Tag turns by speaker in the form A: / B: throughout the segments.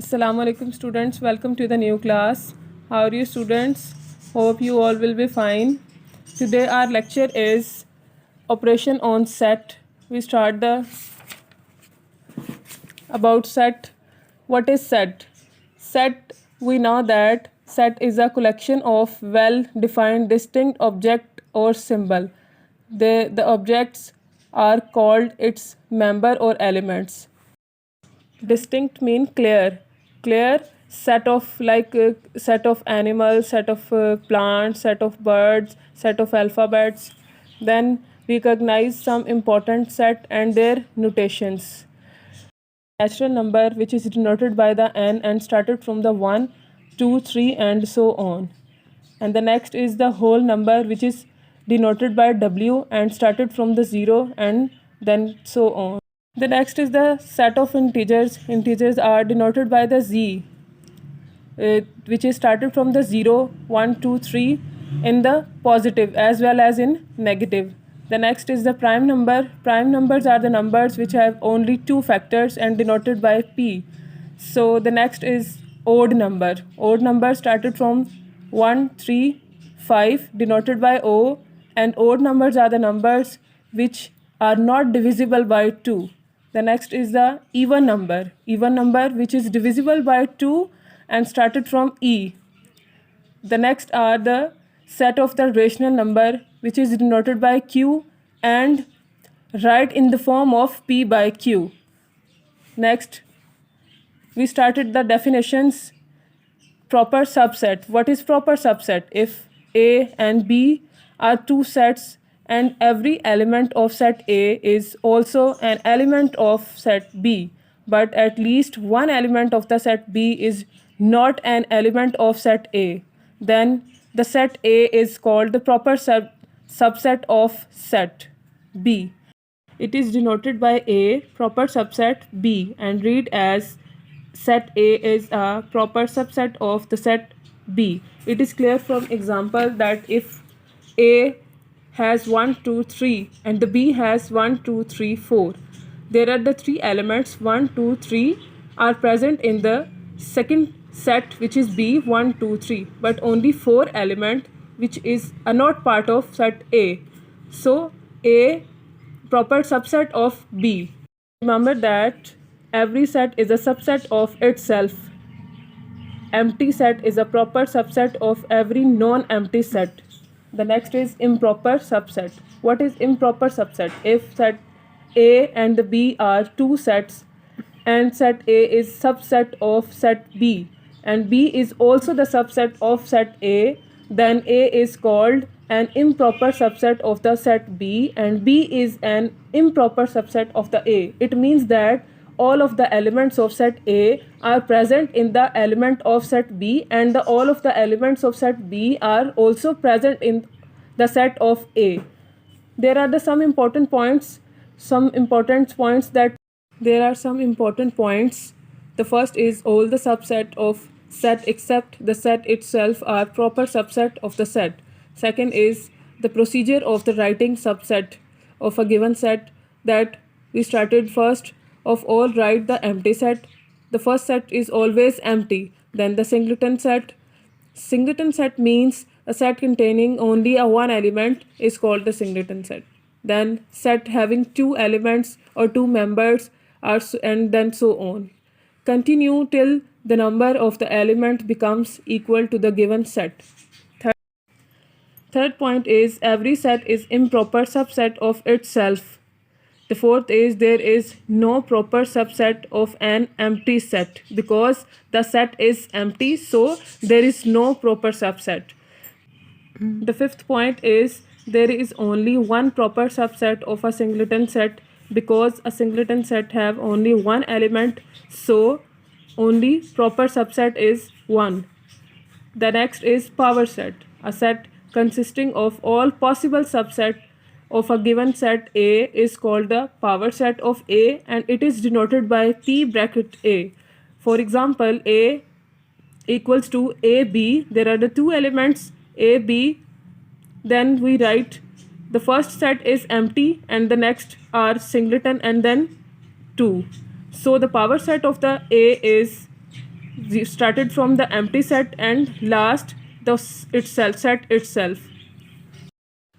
A: Assalamu alaikum students, welcome to the new class. How are you students? Hope you all will be fine. Today our lecture is operation on set. We start the about set. What is set? Set, we know that set is a collection of well defined distinct object or symbol. The objects are called its member or elements. Distinct mean clear set of set of animals, set of plants, set of birds, set of alphabets. Then recognize some important set and their notations. Natural number which is denoted by the n and started from the 1, 2, 3 and so on. And the next is the whole number which is denoted by w and started from the 0 and then so on. The next is the set of integers. Integers are denoted by the z, which is started from the 0, 1, 2, 3 in the positive as well as in negative. The next is the prime number. Prime numbers are the numbers which have only two factors and denoted by p. So the next is odd number. Odd number started from 1, 3, 5 denoted by o, and odd numbers are the numbers which are not divisible by 2. The next is the even number. Even number which is divisible by 2 and started from e. The next are the set of the rational number which is denoted by q and write in the form of p by q. Next, we started the definitions. Proper subset. What is proper subset? If A and B are two sets and every element of set A is also an element of set B, but at least one element of the set B is not an element of set A, then the set A is called the proper subset of set B. It is denoted by A, proper subset B, and read as set A is a proper subset of the set B. It is clear from example that if A has 1, 2, 3 and the B has 1, 2, 3, 4, there are the three elements 1, 2, 3 are present in the second set which is B 1, 2, 3, but only 4 element which is a not part of set A. So A proper subset of B. Remember that every set is a subset of itself. Empty set is a proper subset of every non-empty set. The next is improper subset. What is improper subset? If set A and the B are two sets and set A is subset of set B and B is also the subset of set A, then A is called an improper subset of the set B and B is an improper subset of the A. It means that all of the elements of set A are present in the element of set B and all of the elements of set B are also present in the set of A. There are some important points. The first is all the subset of set except the set itself are proper subset of the set. Second is the procedure of the writing subset of a given set, that we started first of all write the empty set. The first set is always empty. Then the singleton set. Singleton set means a set containing only a one element is called the singleton set. Then set having two elements or two members and then so on. Continue till the number of the element becomes equal to the given set. Third point is every set is improper subset of itself. The fourth is there is no proper subset of an empty set because the set is empty, so there is no proper subset. The fifth point is there is only one proper subset of a singleton set because a singleton set have only one element, so only proper subset is 1. The next is power set. A set consisting of all possible subset of a given set A is called the power set of A and it is denoted by P bracket A. For example, A equals to AB. There are the two elements AB. Then we write the first set is empty and the next are singleton and then 2. So the power set of the A is started from the empty set and last the set itself.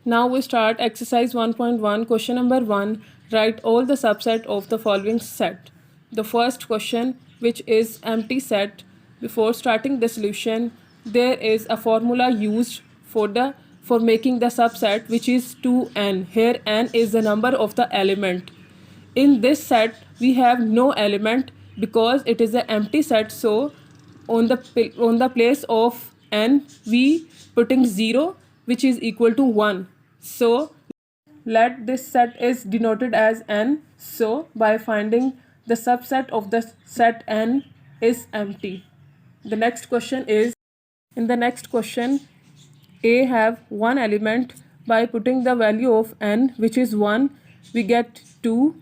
A: Now we start exercise 1.1, question number 1. Write all the subset of the following set. The first question, which is empty set. Before starting the solution, there is a formula used for making the subset, which is 2n. Here n is the number of the element. In this set we have no element because it is an empty set, so on the place of n we putting 0, which is equal to 1. So let this set is denoted as n. So by finding the subset of the set n is empty. The next question is, in the next question, a have one element. By putting the value of n, which is 1, we get 2.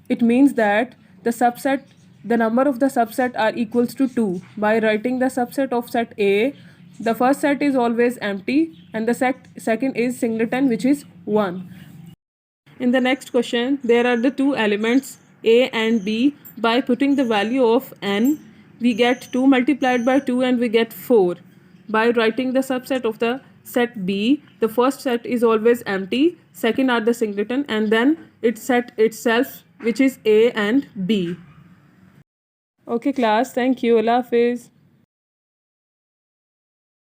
A: It means that the number of the subset are equals to 2. By writing the subset of set A, the first set is always empty and the second is singleton, which is 1. In the next question, there are the two elements A and B. By putting the value of n, we get 2 multiplied by 2 and we get 4. By writing the subset of the set B, the first set is always empty, second are the singleton, and then its set itself, which is A and B. Okay class, thank you. Allah Hafiz.